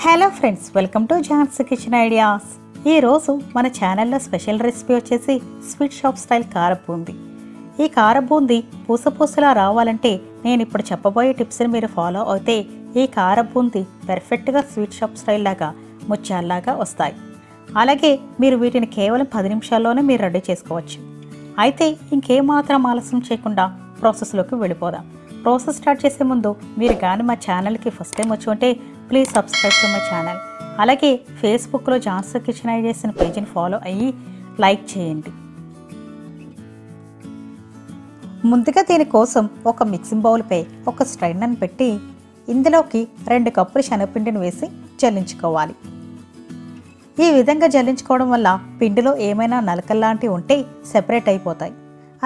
Hello friends, welcome to Jhansi kitchen ideas. ఈరోజు మన ఛానల్లో స్పెషల్ రెసిపీ వచ్చేసి స్వీట్ షాప్ స్టైల్ కార బూందీ. ఈ కార బూందీ పూసలా రావాలంటే నేను ఇప్పుడు చెప్పబోయే టిప్స్ని మీరు ఫాలో అయితే ఈ కార బూందీ పర్ఫెక్ట్గా స్వీట్ షాప్ స్టైల్ లాగా ముత్యాల్లాగా వస్తాయి. అలాగే మీరు వీటిని కేవలం 10 నిమిషాల్లోనే మీరు రెడీ చేసుకోవచ్చు. అయితే ఇంకేమాత్రం ఆలస్యం చేయకుండా ప్రాసెస్లోకి వెళ్ళిపోదాం. ప్రాసెస్ స్టార్ట్ చేసే ముందు మీరు కానీ మా ఛానల్కి ఫస్ట్ టైం వచ్చి ఉంటే please subscribe to my channel. అలాగే ఫేస్బుక్లో ఝాన్సీ కిచెన్ ఐడియాస్ అనే పేజీని ఫాలో అయ్యి లైక్ చేయండి. ముందుగా దీనికోసం ఒక మిక్సింగ్ బౌల్పై ఒక స్ట్రైనర్ని పెట్టి ఇందులోకి 2 కప్పులు శనగపిండిని వేసి జల్లించుకోవాలి. ఈ విధంగా జల్లించుకోవడం వల్ల పిండిలో ఏమైనా నలకల్లాంటివి ఉంటే సెపరేట్ అయిపోతాయి.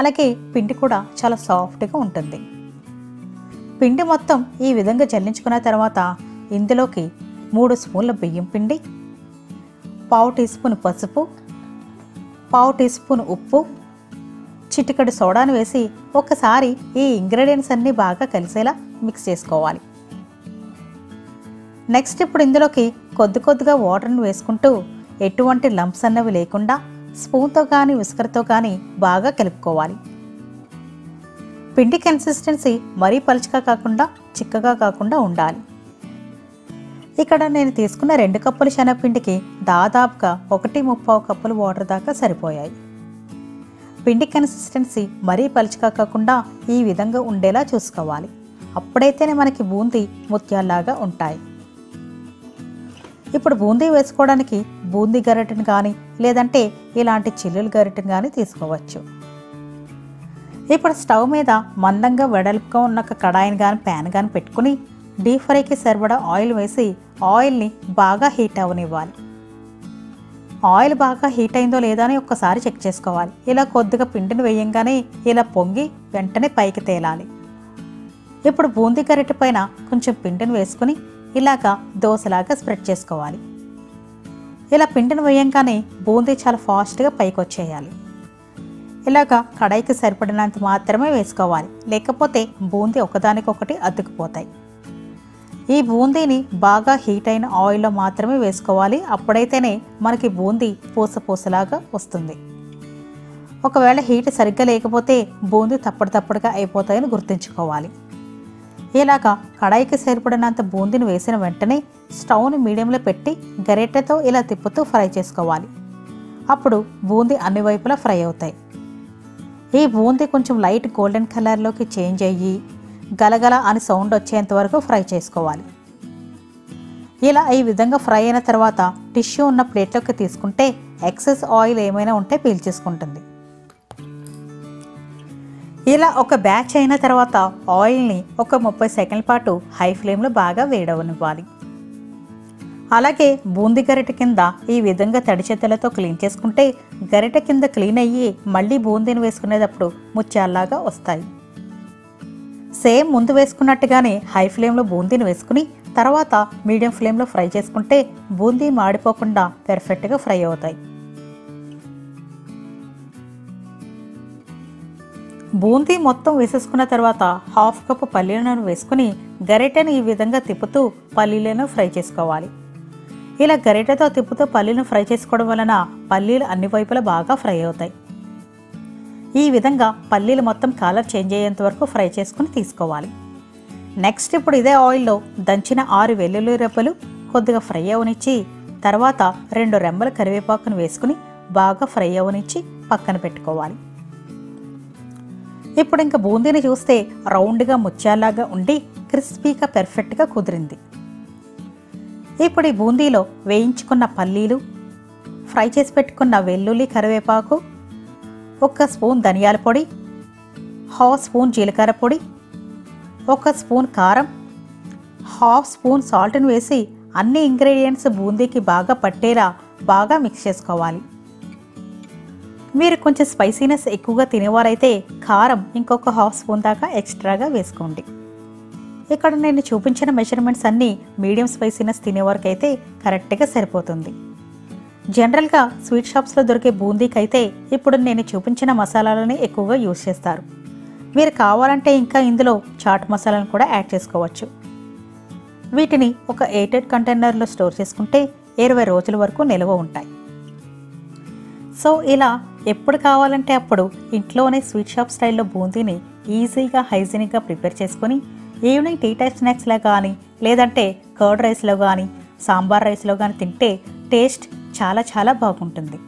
అలాగే పిండి కూడా చాలా సాఫ్ట్గా ఉంటుంది. పిండి మొత్తం ఈ విధంగా జల్లించుకున్న తర్వాత ఇందులోకి 3 స్పూన్ల బియ్యం పిండి, 1/2 టీ స్పూన్ పసుపు, 1/2 టీ స్పూన్ ఉప్పు, చిటికెడు సోడాను వేసి ఒకసారి ఈ ఇంగ్రీడియంట్స్ అన్నీ బాగా కలిసేలా మిక్స్ చేసుకోవాలి. నెక్స్ట్ ఇప్పుడు ఇందులోకి కొద్దిగా వాటర్ని వేసుకుంటూ ఎటువంటి లంప్స్ అన్నవి లేకుండా స్పూన్తో కానీ విస్కర్తో కానీ బాగా కలుపుకోవాలి. పిండి కన్సిస్టెన్సీ మరీ పలుచగా కాకుండా చిక్కగా కాకుండా ఉండాలి. ఇక్కడ నేను తీసుకున్న 2 కప్పుల శనగపిండికి దాదాపుగా 1.25 కప్పులు వాటర్ దాకా సరిపోయాయి. పిండి కన్సిస్టెన్సీ మరీ పలుచగా కాకుండా ఈ విధంగా ఉండేలా చూసుకోవాలి. అప్పుడైతేనే మనకి బూందీ ముత్యాల్లాగా ఉంటాయి. ఇప్పుడు బూందీ వేసుకోవడానికి బూందీ గరిటెను కానీ లేదంటే ఇలాంటి చిల్లుల గరిటెను కానీ తీసుకోవచ్చు. ఇప్పుడు స్టవ్ మీద మందంగా వెడల్పుగా ఉన్న ఒక కడాయిని కానీ ప్యాన్ కానీ పెట్టుకుని డీప్ ఫ్రైకి సరిపడా ఆయిల్ వేసి ఆయిల్ని బాగా హీట్ అవనివ్వాలి. ఆయిల్ బాగా హీట్ అయిందో లేదో అని ఒక్కసారి చెక్ చేసుకోవాలి. ఇలా కొద్దిగా పిండిని వేయంగానే ఇలా పొంగి వెంటనే పైకి తేలాలి. ఇప్పుడు బూందీ గరిటె పైన కొంచెం పిండిని వేసుకుని ఇలాగా దోశలాగా స్ప్రెడ్ చేసుకోవాలి. ఇలా పిండిని వేయంగానే బూందీ చాలా ఫాస్ట్గా పైకి వచ్చేయాలి. ఇలాగా కడాయికి సరిపడినంత మాత్రమే వేసుకోవాలి, లేకపోతే బూందీ ఒకదానికొకటి అతుక్కుపోతాయి. ఈ బూందీని బాగా హీట్ అయిన ఆయిల్లో మాత్రమే వేసుకోవాలి. అప్పుడైతేనే మనకి బూందీ పూసలాగా వస్తుంది. ఒకవేళ హీట్ సరిగ్గా లేకపోతే బూందీ తప్పడుగా అయిపోతాయని గుర్తుంచుకోవాలి. ఇలాగా కడాయికి సరిపడినంత బూందీని వేసిన వెంటనే స్టవ్ని మీడియంలో పెట్టి గరిటెతో ఇలా తిప్పుతూ ఫ్రై చేసుకోవాలి. అప్పుడు బూందీ అన్ని వైపులా ఫ్రై అవుతాయి. ఈ బూందీ కొంచెం లైట్ గోల్డెన్ కలర్లోకి చేంజ్ అయ్యి గలగల అని సౌండ్ వచ్చేంత వరకు ఫ్రై చేసుకోవాలి. ఇలా ఈ విధంగా ఫ్రై అయిన తర్వాత టిష్యూ ఉన్న ప్లేట్లోకి తీసుకుంటే ఎక్సెస్ ఆయిల్ ఏమైనా ఉంటే పీల్చేసుకుంటుంది. ఇలా ఒక బ్యాచ్ అయిన తర్వాత ఆయిల్ని ఒక 30 సెకండ్ల పాటు హై ఫ్లేమ్లో బాగా వేడవనివ్వాలి. అలాగే బూందీ గరిటె కింద ఈ విధంగా తడి చేతులతో క్లీన్ చేసుకుంటే గరిటె కింద క్లీన్ అయ్యి మళ్ళీ బూందీని వేసుకునేటప్పుడు ముత్యాల్లాగా వస్తాయి. సేమ్ ముందు వేసుకున్నట్టుగానే హై ఫ్లేమ్లో బూందీని వేసుకుని తర్వాత మీడియం ఫ్లేమ్లో ఫ్రై చేసుకుంటే బూందీ మాడిపోకుండా పర్ఫెక్ట్గా ఫ్రై అవుతాయి. బూందీ మొత్తం వేసేసుకున్న తర్వాత 1/2 కప్పు పల్లీలను వేసుకుని గరిటెను ఈ విధంగా తిప్పుతూ పల్లీలను ఫ్రై చేసుకోవాలి. ఇలా గరిటెతో తిప్పుతూ పల్లీలను ఫ్రై చేసుకోవడం వలన పల్లీలు అన్ని వైపులా బాగా ఫ్రై అవుతాయి. ఈ విధంగా పల్లీలు మొత్తం కలర్ చేంజ్ అయ్యేంత వరకు ఫ్రై చేసుకుని తీసుకోవాలి. నెక్స్ట్ ఇప్పుడు ఇదే ఆయిల్లో దంచిన 6 వెల్లుల్లి రెబ్బలు కొద్దిగా ఫ్రై అవనిచ్చి తర్వాత 2 రెమ్మల కరివేపాకును వేసుకుని బాగా ఫ్రై అవనిచ్చి పక్కన పెట్టుకోవాలి. ఇప్పుడు ఇంకా బూందీని చూస్తే రౌండ్గా ముత్యాల్లాగా ఉండి క్రిస్పీగా పర్ఫెక్ట్గా కుదిరింది. ఇప్పుడు ఈ బూందీలో వేయించుకున్న పల్లీలు, ఫ్రై చేసి పెట్టుకున్న వెల్లుల్లి కరివేపాకు, 1 స్పూన్ ధనియాల పొడి, 1/2 స్పూన్ జీలకర్ర పొడి, 1 స్పూన్ కారం, 1/2 స్పూన్ సాల్ట్ని వేసి అన్ని ఇంగ్రీడియంట్స్ బూందీకి బాగా పట్టేలా బాగా మిక్స్ చేసుకోవాలి. మీరు కొంచెం స్పైసీనెస్ ఎక్కువగా తినేవారైతే కారం ఇంకొక 1/2 స్పూన్ దాకా ఎక్స్ట్రాగా వేసుకోండి. ఇక్కడ నేను చూపించిన మెజర్మెంట్స్ అన్నీ మీడియం స్పైసీనెస్ తినేవారికి అయితే కరెక్ట్గా సరిపోతుంది. జనరల్గా స్వీట్ షాప్స్లో దొరికే బూందీకి అయితే ఇప్పుడు నేను చూపించిన మసాలాలని ఎక్కువగా యూజ్ చేస్తారు. మీరు కావాలంటే ఇంకా ఇందులో చాట్ మసాలాను కూడా యాడ్ చేసుకోవచ్చు. వీటిని ఒక ఎయిటెడ్ కంటైనర్లో స్టోర్ చేసుకుంటే 20 రోజుల వరకు నిల్వ ఉంటాయి. సో ఇలా ఎప్పుడు కావాలంటే అప్పుడు ఇంట్లోనే స్వీట్ షాప్ స్టైల్లో బూందీని ఈజీగా హైజీనిక్గా ప్రిపేర్ చేసుకొని ఈవినింగ్ టీ టైప్ స్నాక్స్లో కానీ లేదంటే కర్డ్ రైస్లో కానీ సాంబార్ రైస్లో కానీ తింటే టేస్ట్ చాలా చాలా బాగుంటుంది.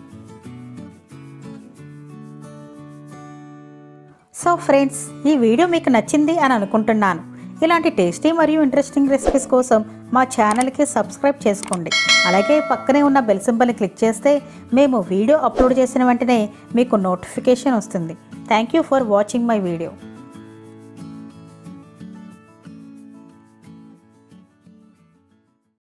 సో ఫ్రెండ్స్, ఈ వీడియో మీకు నచ్చింది అని అనుకుంటున్నాను. ఇలాంటి టేస్టీ మరియు ఇంట్రెస్టింగ్ రెసిపీస్ కోసం మా ఛానల్కి సబ్స్క్రైబ్ చేసుకోండి. అలాగే పక్కనే ఉన్న బెల్ సింబల్ని క్లిక్ చేస్తే మేము వీడియో అప్లోడ్ చేసిన వెంటనే మీకు నోటిఫికేషన్ వస్తుంది. Thank you for watching my video.